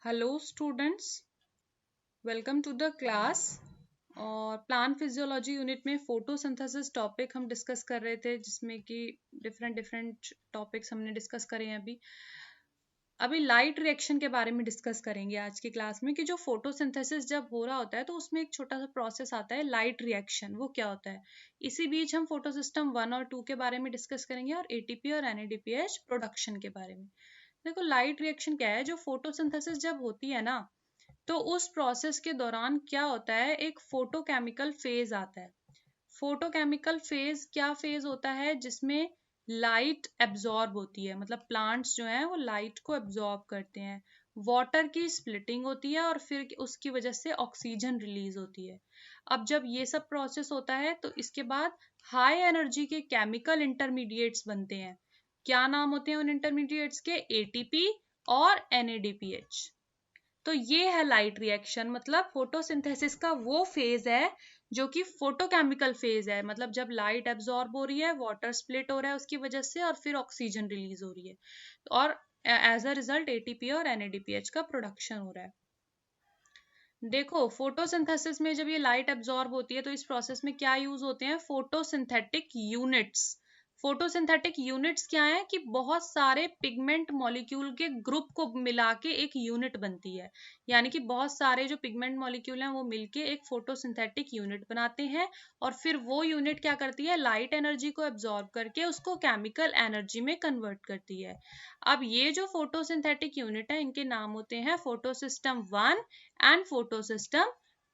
Hello students, welcome to the class. और plant physiology unit में photosynthesis topic हम discuss कर रहे थे, जिसमें कि डिफरेंट टॉपिक्स हमने डिस्कस करे हैं। अभी लाइट रिएक्शन के बारे में डिस्कस करेंगे आज की क्लास में कि जो फोटोसिंथेसिस जब हो रहा होता है तो उसमें एक छोटा सा प्रोसेस आता है लाइट रिएक्शन। वो क्या होता है, इसी बीच हम फोटोसिस्टम 1 और 2 के बारे में डिस्कस करेंगे और एटीपी और एनएडीपीएच प्रोडक्शन के बारे में। देखो, लाइट रिएक्शन क्या है। जो फोटोसिंथेसिस जब होती है ना, तो उस प्रोसेस के दौरान क्या होता है, एक फोटोकेमिकल फेज आता है। फोटोकेमिकल फेज क्या फेज होता है, जिसमें लाइट एब्जॉर्ब होती है, मतलब प्लांट्स जो हैं वो लाइट को एब्जॉर्ब करते हैं। वाटर की स्प्लिटिंग होती है और फिर उसकी वजह से ऑक्सीजन रिलीज होती है। अब जब ये सब प्रोसेस होता है तो इसके बाद हाई एनर्जी के केमिकल इंटरमीडिएट्स बनते हैं। क्या नाम होते हैं उन इंटरमीडिएट्स के? एटीपी और एनएडीपीएच। तो ये है लाइट रिएक्शन। मतलब फोटोसिंथेसिस का वो फेज है जो कि फोटोकेमिकल फेज है, मतलब जब लाइट एब्जॉर्ब हो रही है, वाटर स्प्लिट हो रहा है उसकी वजह से, और फिर ऑक्सीजन रिलीज हो रही है, और एज अ रिजल्ट एटीपी और एनएडीपीएच का प्रोडक्शन हो रहा है। देखो, फोटोसिंथेसिस में जब ये लाइट एब्जॉर्ब होती है तो इस प्रोसेस में क्या यूज होते हैं? Photosynthetic units. फोटोसिंथेटिक यूनिट्स क्या है कि बहुत सारे पिगमेंट मॉलिक्यूल के ग्रुप को मिला के एक यूनिट बनती है। यानी कि बहुत सारे जो पिगमेंट मॉलिक्यूल हैं वो मिलके एक फोटोसिंथेटिक यूनिट बनाते हैं, और फिर वो यूनिट क्या करती है? लाइट एनर्जी को एब्जॉर्ब करके उसको केमिकल एनर्जी में कन्वर्ट करती है। अब ये जो फोटोसिंथेटिक यूनिट है, इनके नाम होते हैं फोटोसिस्टम 1 एंड फोटोसिस्टम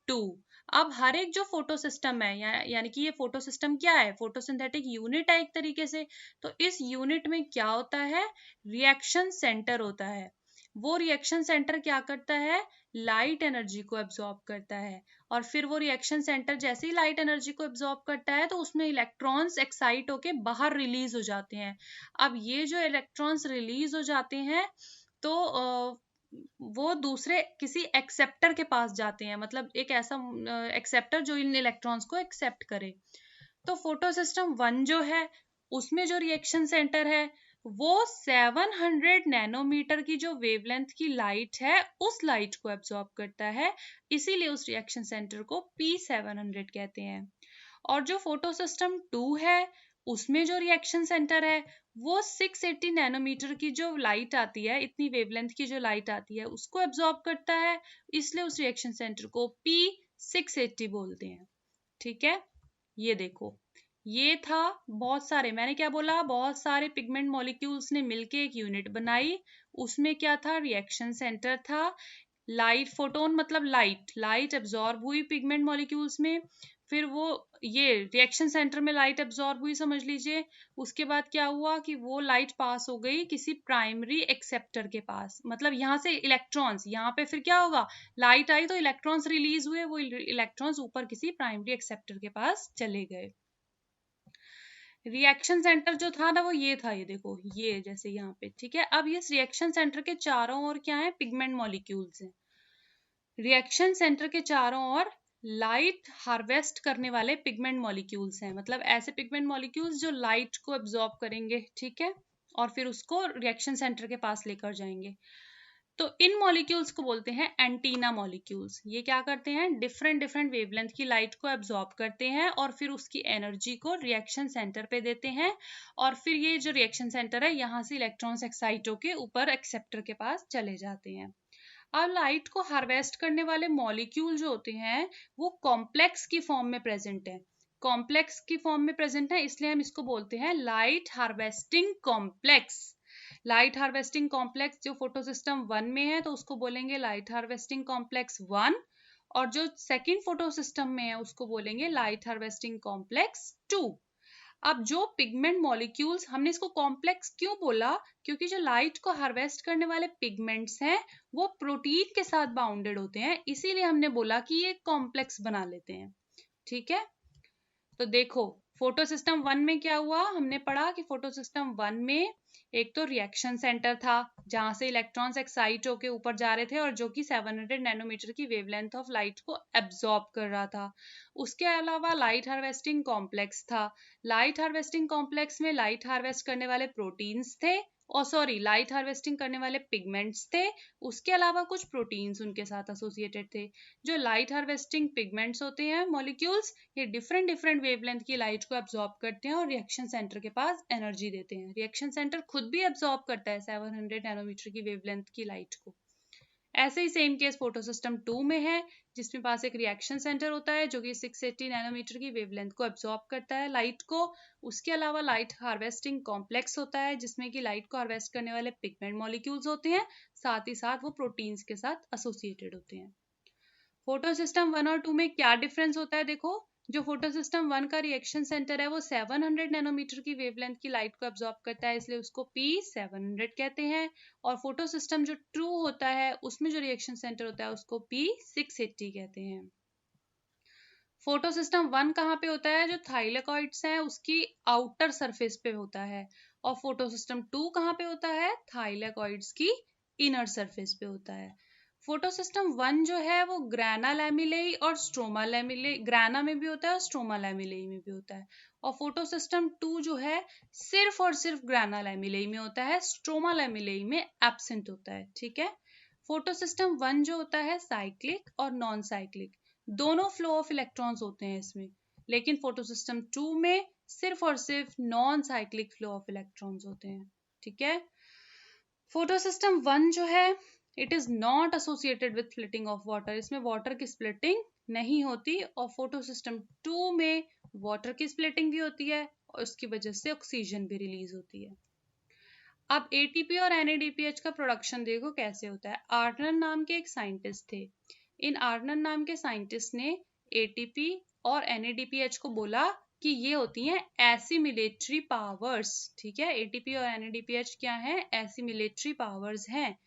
2। अब हर एक जो फोटोसिस्टम है, यानी कि ये फोटोसिस्टम क्या है? फोटोसिंथेटिक यूनिट है एक तरीके से। तो इस यूनिट में क्या होता है? रिएक्शन सेंटर होता है। वो रिएक्शन सेंटर क्या करता है? लाइट एनर्जी को एब्जॉर्ब करता है, और फिर वो रिएक्शन सेंटर जैसे ही लाइट एनर्जी को एब्जॉर्ब करता है तो उसमें इलेक्ट्रॉन्स एक्साइट होके बाहर रिलीज हो जाते हैं। अब ये जो इलेक्ट्रॉन्स रिलीज हो जाते हैं तो वो दूसरे किसी एक्सेप्टर के पास जाते हैं, मतलब एक ऐसा एक्सेप्टर जो इन इलेक्ट्रॉन्स को एक्सेप्ट करे। तो फोटोसिस्टम 1 जो है, उसमें जो रिएक्शन सेंटर है वो 700 नैनोमीटर की जो वेवलेंथ की लाइट है उस लाइट को एब्जॉर्ब करता है। इसीलिए उस रिएक्शन सेंटर को P700 कहते हैं। और जो फोटोसिस्टम 2 है, उसमें जो रिएक्शन सेंटर है वो 680 नैनोमीटर की जो लाइट आती है, इतनी वेवलेंथ की जो लाइट आती है, उसको एब्जॉर्ब करता है। इसलिए उस रिएक्शन सेंटर को P680 बोलते हैं। ठीक है, ये देखो, ये था बहुत सारे, मैंने क्या बोला, बहुत सारे पिगमेंट मॉलिक्यूल्स ने मिलके एक यूनिट बनाई। उसमें क्या था? रिएक्शन सेंटर था। लाइट फोटोन मतलब लाइट एब्जॉर्ब हुई पिगमेंट मॉलिक्यूल्स में, फिर वो ये रिएक्शन सेंटर में लाइट एब्जॉर्ब हुई समझ लीजिए। उसके बाद क्या हुआ कि वो लाइट पास हो गई किसी प्राइमरी एक्सेप्टर के पास, मतलब यहाँ से इलेक्ट्रॉन्स, यहाँ पे फिर क्या होगा? लाइट आई तो इलेक्ट्रॉन्स रिलीज हुए, वो इलेक्ट्रॉन्स ऊपर किसी प्राइमरी एक्सेप्टर के पास चले गए। रिएक्शन सेंटर जो था ना वो ये था, ये देखो, ये जैसे यहाँ पे। ठीक है, अब ये रिएक्शन सेंटर के चारों ओर क्या है? पिगमेंट मॉलिक्यूल्स हैं। रिएक्शन सेंटर के चारों ओर लाइट हार्वेस्ट करने वाले पिगमेंट मॉलिक्यूल्स हैं, मतलब ऐसे पिगमेंट मॉलिक्यूल्स जो लाइट को एब्जॉर्ब करेंगे, ठीक है, और फिर उसको रिएक्शन सेंटर के पास लेकर जाएंगे। तो इन मॉलिक्यूल्स को बोलते हैं एंटीना मॉलिक्यूल्स। ये क्या करते हैं? डिफरेंट वेवलेंथ की लाइट को एब्जॉर्ब करते हैं और फिर उसकी एनर्जी को रिएक्शन सेंटर पे देते हैं, और फिर ये जो रिएक्शन सेंटर है यहाँ से इलेक्ट्रॉन्स एक्साइट होके ऊपर एक्सेप्टर के पास चले जाते हैं। अब लाइट को हार्वेस्ट करने वाले मॉलिक्यूल जो होते हैं वो कॉम्प्लेक्स की फॉर्म में प्रेजेंट है। कॉम्प्लेक्स की फॉर्म में प्रेजेंट है, इसलिए हम इसको बोलते हैं light harvesting complex. Light harvesting complex जो फोटोसिस्टम 1 में है तो उसको बोलेंगे लाइट हार्वेस्टिंग कॉम्प्लेक्स 1, और जो सेकेंड फोटोसिस्टम में है उसको बोलेंगे लाइट हार्वेस्टिंग कॉम्प्लेक्स 2। अब जो पिगमेंट मॉलिक्यूल्स, हमने इसको कॉम्प्लेक्स क्यों बोला? क्योंकि जो लाइट को हार्वेस्ट करने वाले पिगमेंट्स हैं वो प्रोटीन के साथ बाउंडेड होते हैं, इसीलिए हमने बोला कि ये कॉम्प्लेक्स बना लेते हैं। ठीक है, तो देखो, फोटोसिस्टम 1 में क्या हुआ? हमने पढ़ा कि फोटोसिस्टम 1 में एक तो रिएक्शन सेंटर था जहां से इलेक्ट्रॉन्स एक्साइट होके ऊपर जा रहे थे और जो कि 700 नैनोमीटर की वेवलेंथ ऑफ लाइट को एब्जॉर्ब कर रहा था। उसके अलावा लाइट हार्वेस्टिंग कॉम्प्लेक्स था। लाइट हार्वेस्टिंग कॉम्प्लेक्स में लाइट हार्वेस्ट करने वाले प्रोटीन्स थे और सॉरी लाइट हार्वेस्टिंग करने वाले पिगमेंट्स थे, उसके अलावा कुछ प्रोटीन्स उनके साथ एसोसिएटेड थे। जो लाइट हार्वेस्टिंग पिगमेंट्स होते हैं मॉलिक्यूल्स, ये डिफरेंट डिफरेंट वेवलेंथ की लाइट को एब्जॉर्ब करते हैं और रिएक्शन सेंटर के पास एनर्जी देते हैं। रिएक्शन सेंटर खुद भी एब्जॉर्ब करता है 700 नैनोमीटर की वेवलेंथ की लाइट को। ऐसे ही सेम केस फोटो सिस्टम 2 में है, जिसमें पास एक रिएक्शन सेंटर होता है जो कि 680 नैनोमीटर की वेवलेंथ को एब्जॉर्ब करता है लाइट को। उसके अलावा लाइट हार्वेस्टिंग कॉम्प्लेक्स होता है जिसमें कि लाइट को हार्वेस्ट करने वाले पिगमेंट मॉलिक्यूल्स होते हैं, साथ ही साथ वो प्रोटीन्स के साथ एसोसिएटेड होते हैं। फोटो सिस्टम 1 और 2 में क्या डिफरेंस होता है देखो। जो फोटो सिस्टम 1 का रिएक्शन सेंटर है वो 700 नैनोमीटर की वेवलेंथ की लाइट को एब्जॉर्ब करता है, इसलिए उसको P700 कहते हैं। और फोटो सिस्टम जो 2 होता है उसमें जो रिएक्शन सेंटर होता है उसको P680 कहते हैं। फोटो सिस्टम 1 कहाँ पे होता है, जो थाइलेकॉइड्स हैं उसकी आउटर सरफेस पे होता है। और फोटो सिस्टम 2 कहाँ पे होता है, थाइलेकॉइड्स की इनर सरफेस पे होता है। फोटो सिस्टम 1 जो है वो ग्राना लैमिलेई और स्ट्रोमा लैमिलेई, ग्राना में भी होता है और स्ट्रोमा लैमिलेई में भी होता है। और फोटो सिस्टम 2 जो है सिर्फ और सिर्फ ग्राना लैमिलेई में होता है, स्ट्रोमा लैमिलेई में एब्सेंट होता है। ठीक है। फोटो सिस्टम 1 जो होता है साइक्लिक और नॉन साइक्लिक, दोनों फ्लो ऑफ इलेक्ट्रॉन्स होते हैं इसमें, लेकिन फोटो सिस्टम 2 में सिर्फ और सिर्फ non cyclic flow of electrons होते हैं। ठीक है। फोटो सिस्टम 1 जो है it is not associated with splitting of water, इसमें वाटर की स्प्लिटिंग नहीं होती। और फोटो सिस्टम 2 में वाटर की स्प्लिटिंग भी होती है और उसकी वजह से ऑक्सीजन भी रिलीज होती है। अब एटीपी और NADPH का प्रोडक्शन देखो कैसे होता है। आर्नन नाम के एक साइंटिस्ट थे। इन आर्नन नाम के साइंटिस्ट ने एटीपी और NADPH को बोला कि ये होती हैं एसिमिलेटरी पावर्स। ठीक है, एटीपी और NADPH क्या है, एसिमिलेटरी पावर्स हैं।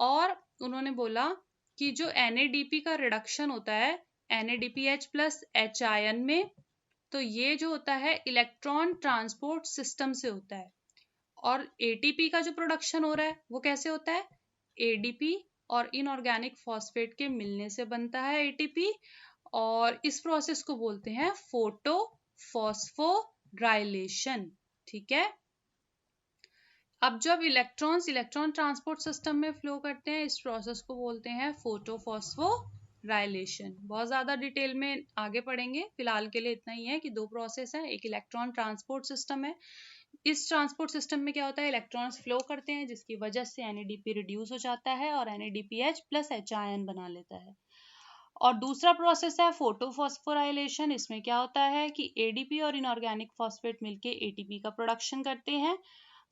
और उन्होंने बोला कि जो NADP का रिडक्शन होता है NADPH प्लस H आयन में, तो ये जो होता है इलेक्ट्रॉन ट्रांसपोर्ट सिस्टम से होता है। और एटीपी का जो प्रोडक्शन हो रहा है वो कैसे होता है, एडीपी और इनऑर्गेनिक फॉस्फेट के मिलने से बनता है एटीपी। और इस प्रोसेस को बोलते हैं फोटो फॉस्फोराइलेशन। ठीक है। अब जब इलेक्ट्रॉन्स इलेक्ट्रॉन ट्रांसपोर्ट सिस्टम में फ्लो करते हैं, इस प्रोसेस को बोलते हैं फोटोफॉस्फोराइलेशन। बहुत ज्यादा डिटेल में आगे पढ़ेंगे, फिलहाल के लिए इतना ही है कि दो प्रोसेस है। एक इलेक्ट्रॉन ट्रांसपोर्ट सिस्टम है, इस ट्रांसपोर्ट सिस्टम में क्या होता है, इलेक्ट्रॉन्स फ्लो करते हैं जिसकी वजह से NADP रिड्यूस हो जाता है और NADPH प्लस H आयन बना लेता है। और दूसरा प्रोसेस है फोटोफॉस्फोराइलेशन। इसमें क्या होता है कि ADP और इनऑर्गेनिक फॉस्फेट मिलके ATP का प्रोडक्शन करते हैं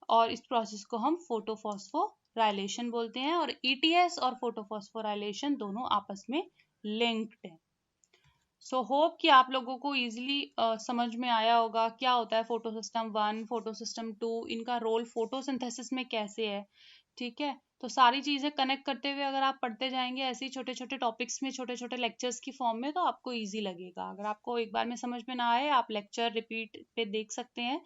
और इस प्रोसेस को हम फोटोफॉस्फोराइलेशन बोलते हैं। और ETS और फोटोफॉस्फोराइलेशन दोनों आपस में लिंक्ड हैं। सो होप कि आप लोगों को इजीली समझ में आया होगा क्या होता है फोटो सिस्टम 1, फोटो सिस्टम 2, इनका रोल फोटोसिंथेसिस में कैसे है। ठीक है, तो सारी चीजें कनेक्ट करते हुए अगर आप पढ़ते जाएंगे ऐसे ही छोटे छोटे टॉपिक्स में, छोटे छोटे लेक्चर्स की फॉर्म में, तो आपको इजी लगेगा। अगर आपको एक बार में समझ में ना आए, आप लेक्चर रिपीट पे देख सकते हैं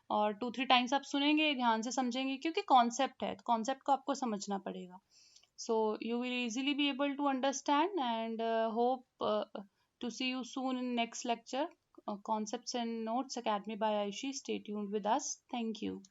और 2-3 टाइम्स आप सुनेंगे, ध्यान से समझेंगे, क्योंकि कॉन्सेप्ट है, कॉन्सेप्ट को आपको समझना पड़ेगा। So you will easily be able to understand and hope to see you soon in next lecture. Concepts and Notes Academy by Aishi. Stay tuned with us. Thank you.